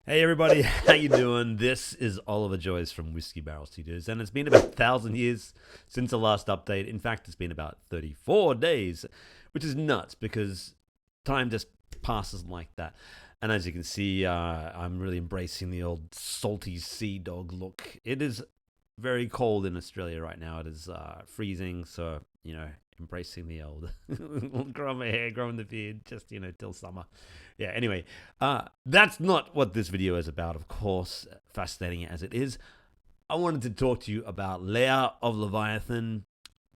Hey everybody, how you doing? This is Oliver Joyce from Whiskeybarrel Studios, and it's been about 1,000 years since the last update. In fact, it's been about 34 days, which is nuts because time just passes like that. And as you can see, I'm really embracing the old salty sea dog look. It is very cold in Australia right now. It is freezing, so embracing the old growing my hair, growing the beard, just till summer. Yeah. Anyway, that's not what this video is about. Of course, fascinating as it is, I wanted to talk to you about Lair of Leviathan.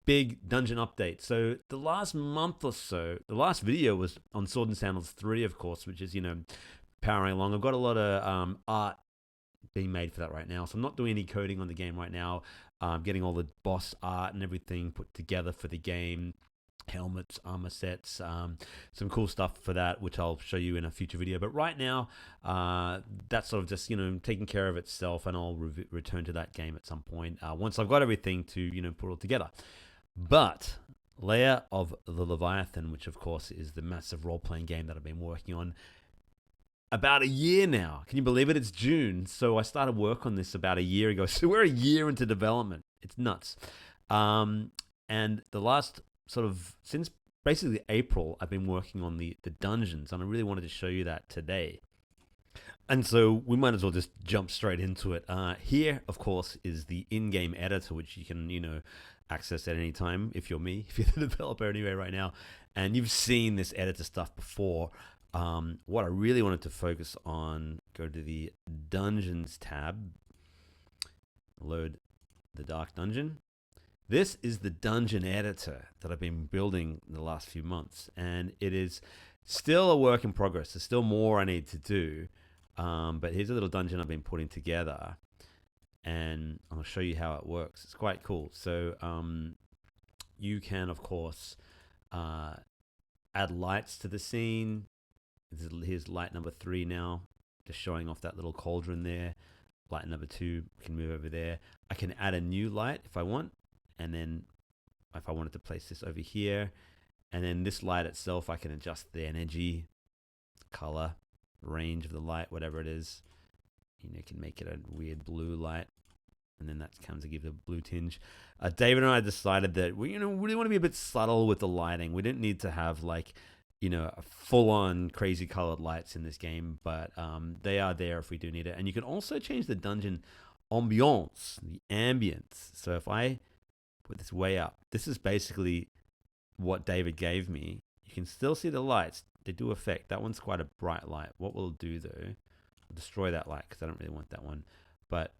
Big dungeon update. So the last month or so, the last video was on Sword and Sandals 3, of course, which is powering along. I've got a lot of art being made for that right now. So I'm not doing any coding on the game right now. Getting all the boss art and everything put together for the game. Helmets, armor sets, some cool stuff for that, which I'll show you in a future video. But right now, that's sort of just taking care of itself, and I'll return to that game at some point once I've got everything to put it all together. But Lair of the Leviathan, which of course is the massive role-playing game that I've been working on about a year now. Can you believe it? It's June. So I started work on this about a year ago. So we're a year into development. It's nuts. And the last sort of, since basically April, I've been working on the dungeons. And I really wanted to show you that today. And so we might as well just jump straight into it. Here, of course, is the in-game editor, which you can, access at any time if you're me, if you're the developer anyway right now. And you've seen this editor stuff before. What I really wanted to focus on, go to the Dungeons tab, load the Dark Dungeon. This is the dungeon editor that I've been building in the last few months, and it is still a work in progress. There's still more I need to do, but here's a little dungeon I've been putting together, and I'll show you how it works. It's quite cool. So you can, of course, add lights to the scene. Here's light number 3 now, just showing off that little cauldron there. Light number 2, we can move over there. I can add a new light if I want, and then if I wanted to place this over here, and then this light itself, I can adjust the energy, color, range of the light, whatever it is. You can make it a weird blue light, and then that comes to give it a blue tinge. David and I decided that we really want to be a bit subtle with the lighting. We didn't need to have full-on crazy colored lights in this game, but they are there if we do need it. And you can also change the dungeon ambiance, the ambience. So if I put this way up, this is basically what David gave me. You can still see the lights. They do affect. That one's quite a bright light. What we'll do, though, we'll destroy that light because I don't really want that one. But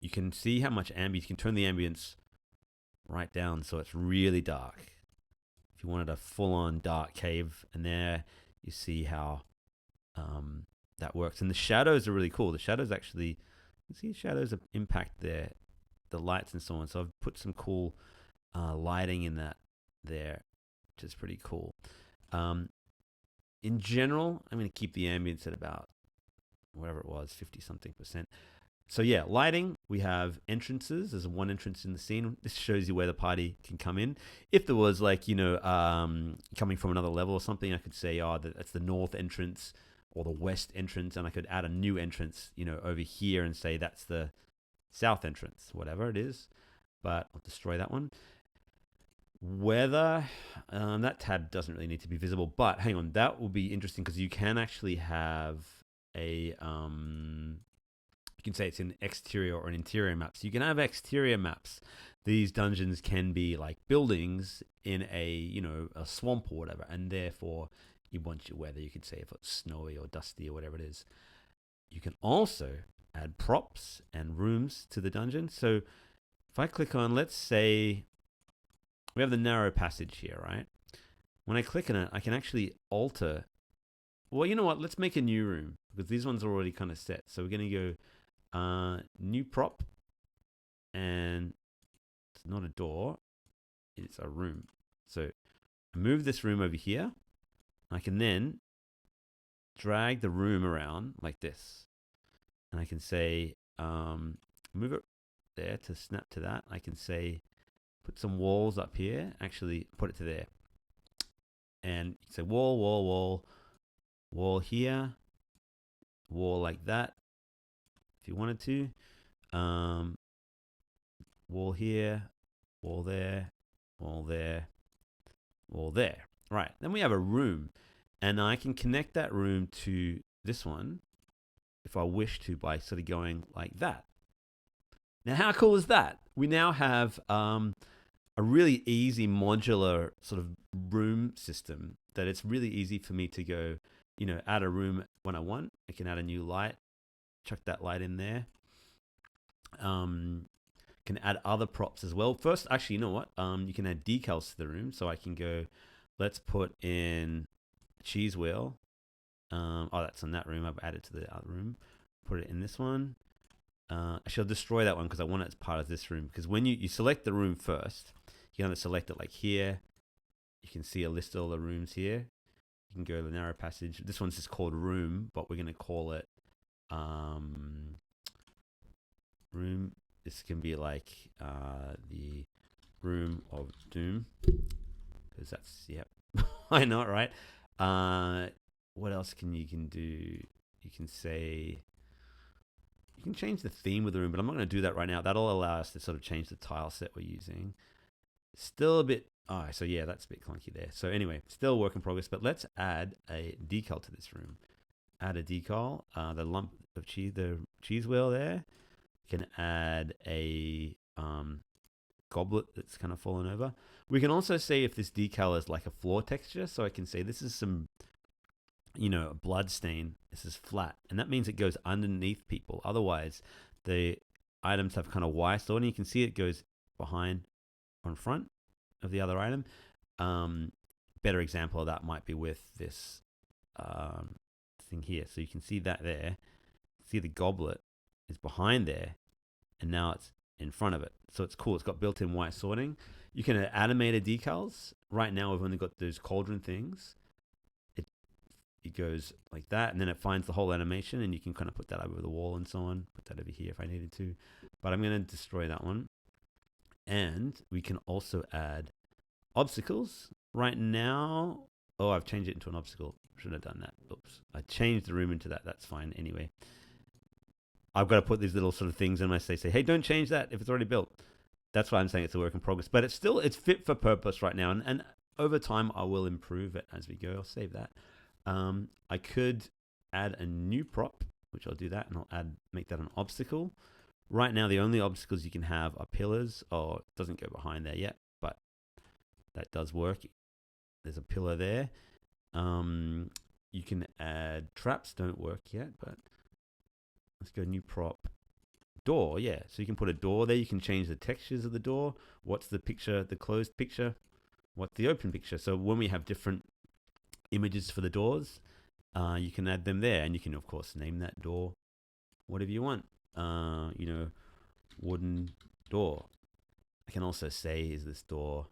you can see how much ambience. You can turn the ambience right down so it's really dark. If you wanted a full-on dark cave, and there you see how that works. And the shadows are really cool. The shadows actually, you see shadows impact the lights and so on. So I've put some cool lighting in that there, which is pretty cool. In general, I'm going to keep the ambience at about whatever it was, 50-something%. So yeah, lighting, we have entrances. There's one entrance in the scene. This shows you where the party can come in. If there was coming from another level or something, I could say, that's the north entrance or the west entrance, and I could add a new entrance, over here and say that's the south entrance, whatever it is. But I'll destroy that one. Weather, that tab doesn't really need to be visible, but hang on, that will be interesting because you can actually have a you can say it's an exterior or an interior map. So you can have exterior maps. These dungeons can be like buildings in a swamp or whatever, and therefore you want your weather. You could say if it's snowy or dusty or whatever it is. You can also add props and rooms to the dungeon. So if I click on, let's say we have the narrow passage here, right? When I click on it, I can actually alter. Well, you know what? Let's make a new room because these ones are already kind of set. So we're going to go new prop, and it's not a door, it's a room. So I move this room over here. I can then drag the room around like this, and I can say move it there to snap to that. I can say put some walls up here, actually put it to there, and you can say wall here, wall like that if you wanted to. Wall here, wall there, wall there, wall there. Right, then we have a room, and I can connect that room to this one if I wish to by sort of going like that. Now, how cool is that? We now have a really easy modular sort of room system that it's really easy for me to go, add a room when I want. I can add a new light, chuck that light in there. Can add other props as well. First, actually, you know what? You can add decals to the room. So I can go, let's put in a cheese wheel. That's in that room. I've added to the other room. Put it in this one. I shall destroy that one because I want it as part of this room. Because when you select the room first, you're going to select it like here. You can see a list of all the rooms here. You can go to the narrow passage. This one's just called room, but we're going to call it room. This can be like the room of doom. Because that's, yep. Why not, right? What else can do? You can say... You can change the theme of the room, but I'm not going to do that right now. That'll allow us to sort of change the tile set we're using. Still a bit... so yeah, that's a bit clunky there. So anyway, still work in progress, but let's add a decal to this room. Add a decal. The lump of cheese, the cheese wheel there. You can add a goblet that's kind of fallen over. We can also say if this decal is like a floor texture. So I can say this is some... a blood stain. This is flat, and that means it goes underneath people. Otherwise, the items have kind of Y sort, and you can see it goes behind or in front of the other item. Better example of that might be with this thing here. So you can see that there. See the goblet is behind there, and now it's in front of it. So it's cool. It's got built-in Y sorting. You can add animated decals. Right now, we've only got those cauldron things. It goes like that, and then it finds the whole animation, and you can kind of put that over the wall and so on. Put that over here if I needed to. But I'm going to destroy that one. And we can also add obstacles. Right now, I've changed it into an obstacle. Should have done that. Oops. I changed the room into that. That's fine anyway. I've got to put these little sort of things in my say, hey, don't change that if it's already built. That's why I'm saying it's a work in progress. But it's fit for purpose right now. And over time, I will improve it as we go. I'll save that. I could add a new prop, which I'll do that, and I'll make that an obstacle. Right now, the only obstacles you can have are pillars. It doesn't go behind there yet, but that does work. There's a pillar there. You can add traps. Don't work yet, but let's go new prop. Door, yeah. So you can put a door there. You can change the textures of the door. What's the picture, the closed picture? What's the open picture? So when we have different images for the doors, you can add them there, and you can of course name that door whatever you want. Wooden door. I can also say, is this door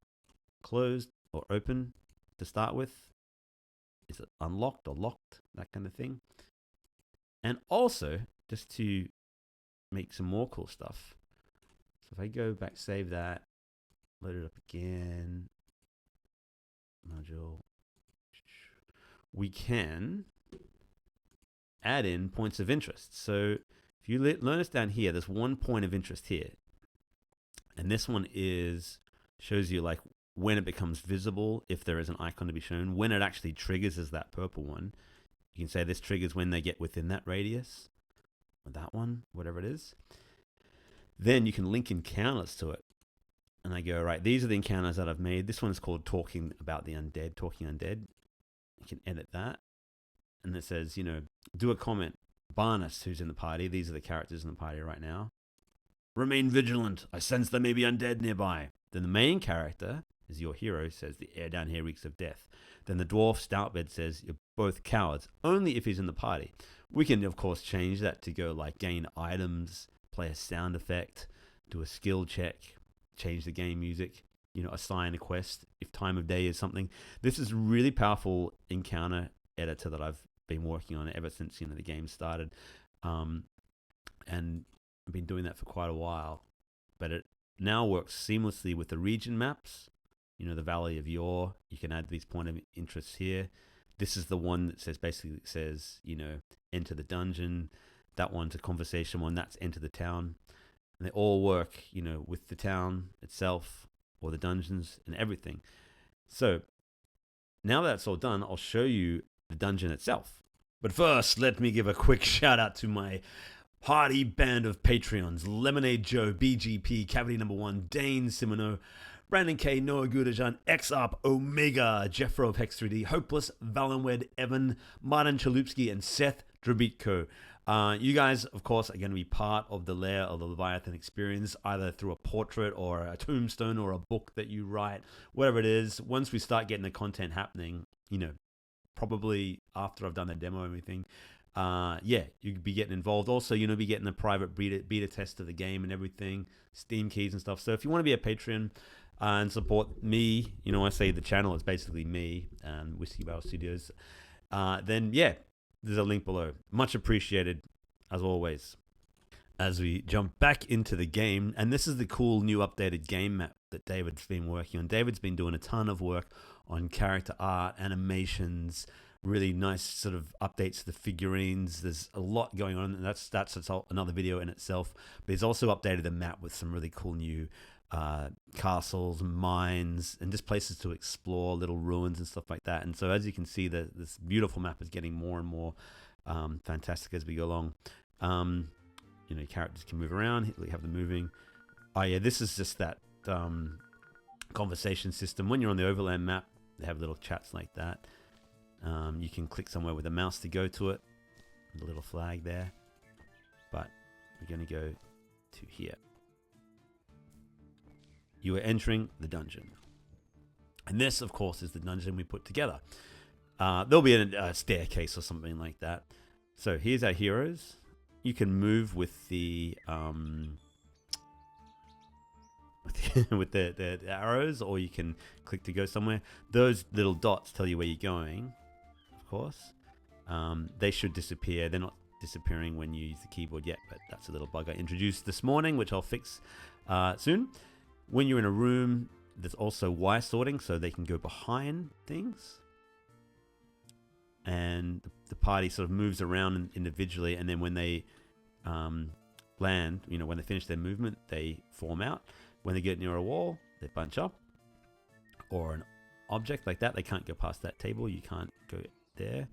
closed or open to start with? Is it unlocked or locked? That kind of thing. And also, just to make some more cool stuff, so if I go back, save that, load it up again, module, we can add in points of interest. So if you notice down here, there's one point of interest here. And this one shows you like when it becomes visible, if there is an icon to be shown. When it actually triggers is that purple one. You can say this triggers when they get within that radius, or that one, whatever it is. Then you can link encounters to it. And I go, right, these are the encounters that I've made. This one's called Talking About the Undead, Talking Undead. You can edit that. And it says, do a comment. Barnes, who's in the party. These are the characters in the party right now. Remain vigilant. I sense there may be undead nearby. Then the main character is your hero, says the air down here reeks of death. Then the dwarf Stoutbed says you're both cowards, only if he's in the party. We can, of course, change that to go like gain items, play a sound effect, do a skill check, change the game music, assign a quest if time of day is something. This is really powerful encounter editor that I've been working on ever since the game started, and I've been doing that for quite a while. But it now works seamlessly with the region maps. The Valley of Yore. You can add these point of interests here. This is the one that says, basically says, you know, enter the dungeon. That one's a conversation one. That's enter the town. And they all work, you know, with the town itself or the dungeons and everything. So now that's all done, I'll show you the dungeon itself. But first, let me give a quick shout out to my hearty band of Patreons: Lemonade Joe, BGP, Cavity Number 1, Dane Simoneau, Brandon K, Noah Gudajan, XUp, Omega, Jeffro of Hex 3D, Hopeless, Valenwed, Evan, Martin Chalupsky, and Seth Drabitko. You guys, of course, are going to be part of the Lair of the Leviathan experience, either through a portrait or a tombstone or a book that you write, whatever it is. Once we start getting the content happening, you know, probably after I've done the demo and everything, yeah, you'd be getting involved. Also, you know, be getting the private beta test of the game and everything, Steam keys and stuff. So if you want to be a Patreon and support me, you know, I say the channel is basically me and Whiskeybarrel Studios, then yeah, there's a link below. Much appreciated, as always. As we jump back into the game, and this is the cool new updated game map that David's been working on. David's been doing a ton of work on character art, animations, really nice sort of updates to the figurines. There's a lot going on, and that's another video in itself. But he's also updated the map with some really cool new castles, mines, and just places to explore, little ruins and stuff like that. And so as you can see, this beautiful map is getting more and more fantastic as we go along. You know, characters can move around. We have them moving. Oh yeah, this is just that conversation system. When you're on the overland map, they have little chats like that. You can click somewhere with a mouse to go to it. The little flag there. But we're going to go to here. You are entering the dungeon. And this, of course, is the dungeon we put together. There'll be a staircase or something like that. So here's our heroes. You can move with the with the arrows, or you can click to go somewhere. Those little dots tell you where you're going, of course. They should disappear. They're not disappearing when you use the keyboard yet, but that's a little bug I introduced this morning, which I'll fix soon. When you're in a room, there's also Y sorting, so they can go behind things. And the party sort of moves around individually, and then when they land, you know, when they finish their movement, they form out. When they get near a wall, they bunch up. Or an object like that, they can't go past that table. You can't go there.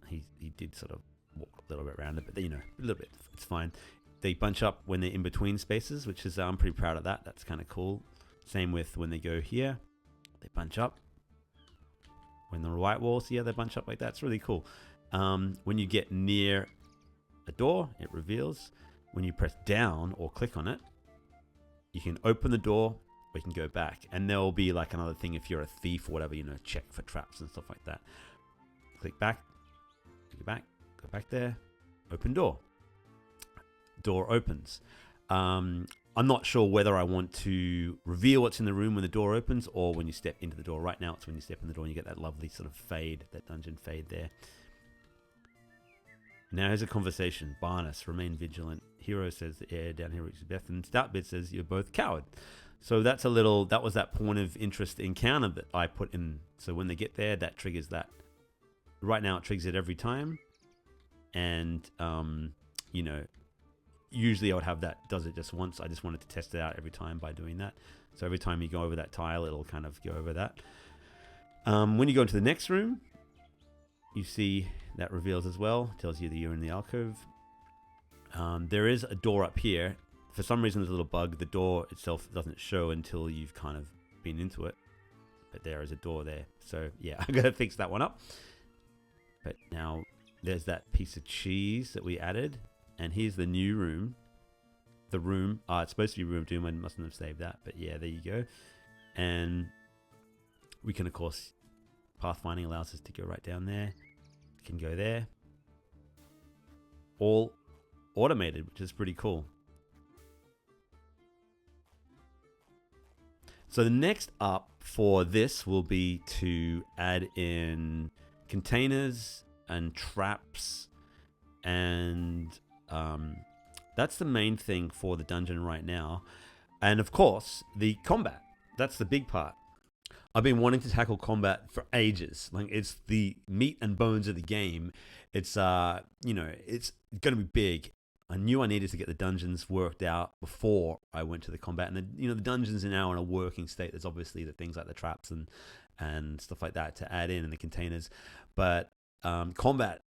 He did sort of walk a little bit around it, but you know, a little bit, it's fine. They bunch up when they're in between spaces, which is, I'm pretty proud of that. That's kind of cool. Same with when they go here, they bunch up. When the white walls here, they bunch up like that. It's really cool. When you get near a door, it reveals. When you press down or click on it, you can open the door, or you can go back. And there will be like another thing if you're a thief or whatever, you know, check for traps and stuff like that. Click back, go back there, open door. Door opens. I'm not sure whether I want to reveal what's in the room when the door opens or when you step into the door. Right now it's when you step in the door and you get that lovely sort of fade, that dungeon fade there. Now here's a conversation. Barnes, remain vigilant. Hero says the air down here reaches Beth, and Stoutbit says you're both coward. So that's a little, that was that point of interest encounter that I put in. So when they get there, that triggers that. Right now it triggers it every time. And, you know, usually I would have that does it just once. I just wanted to test it out every time by doing that. So every time you go over that tile, it'll kind of go over that. When you go into the next room, you see that reveals as well. Tells you that you're in the alcove. There is a door up here. For some reason, there's a little bug. The door itself doesn't show until you've kind of been into it. But there is a door there. So yeah, I'm going to fix that one up. But now there's that piece of cheese that we added. And here's the new room. The room. It's supposed to be room 2. I mustn't have saved that. But yeah, there you go. And we can, of course, pathfinding allows us to go right down there. We can go there. All automated, which is pretty cool. So the next up for this will be to add in containers and traps, and that's the main thing for the dungeon right now. And of course, the combat. That's the big part. I've been wanting to tackle combat for ages. Like, it's the meat and bones of the game. It's it's going to be big. I knew I needed to get the dungeons worked out before I went to the combat, and the dungeons are now in a working state. There's obviously the things like the traps and stuff like that to add in the containers, but combat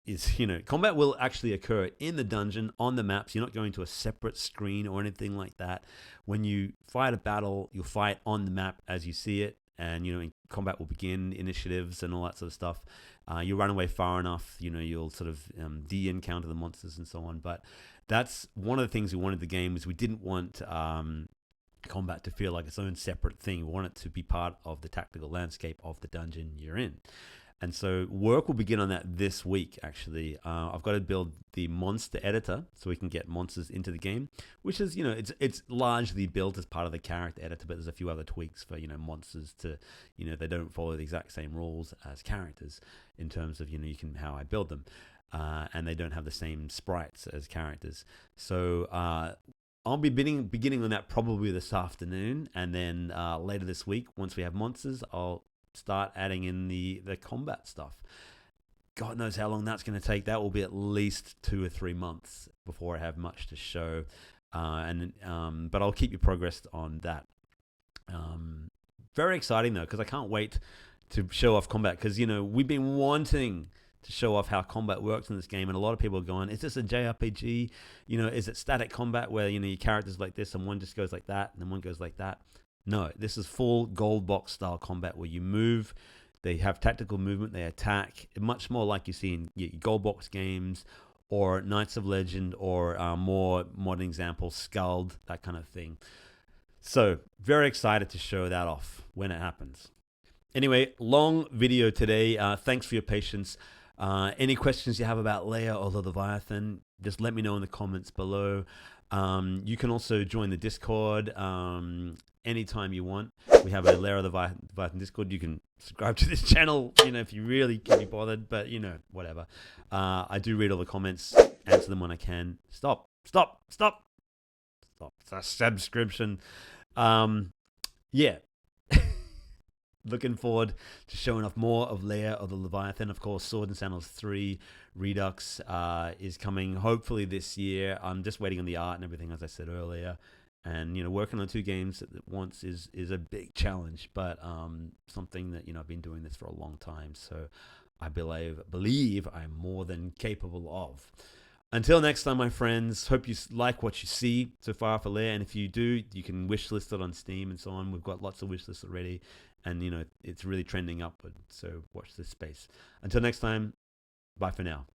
is combat will actually occur in the dungeon on the maps. You're not going to a separate screen or anything like that. When you fight a battle, you'll fight on the map as you see it, and combat will begin, initiatives and all that sort of stuff. You run away far enough, you'll sort of de-encounter the monsters and so on. But that's one of the things we wanted the game, is we didn't want combat to feel like its own separate thing. We want it to be part of the tactical landscape of the dungeon you're in. And so work will begin on that this week, actually. I've got to build the monster editor so we can get monsters into the game, which is, it's largely built as part of the character editor, but there's a few other tweaks for, monsters to, they don't follow the exact same rules as characters in terms of, how I build them. And they don't have the same sprites as characters. So I'll be beginning on that probably this afternoon. And then later this week, once we have monsters, I'll start adding in the combat stuff. God knows how long that's going to take. That will be at least 2 or 3 months before I have much to show. But I'll keep you progressed on that. Very exciting though, because I can't wait to show off combat, because we've been wanting to show off how combat works in this game, and a lot of people are going, is this a JRPG? Is it static combat where your character's like this and one just goes like that and then one goes like that? No, this is full gold box style combat where you move. They have tactical movement. They attack, much more like you see in your gold box games or Knights of Legend, or more modern example, Skald, that kind of thing. So very excited to show that off when it happens. Anyway, long video today. Thanks for your patience. Any questions you have about Leia or the Leviathan, just let me know in the comments below. You can also join the Discord anytime you want. We have a Leia of the Leviathan Discord. You can subscribe to this channel, if you really can be bothered, but whatever. I do read all the comments, answer them when I can. Stop. It's a subscription. Yeah. Looking forward to showing off more of Leia of the Leviathan. Of course, Sword and Sandals 3 Redux is coming hopefully this year. I'm just waiting on the art and everything, as I said earlier. And working on 2 games at once is a big challenge, but something that I've been doing this for a long time, so I believe I'm more than capable of. Until next time, my friends, hope you like what you see so far for Leia, and if you do, you can wishlist it on Steam and so on. We've got lots of wishlists already, and it's really trending upward, so watch this space. Until next time, bye for now.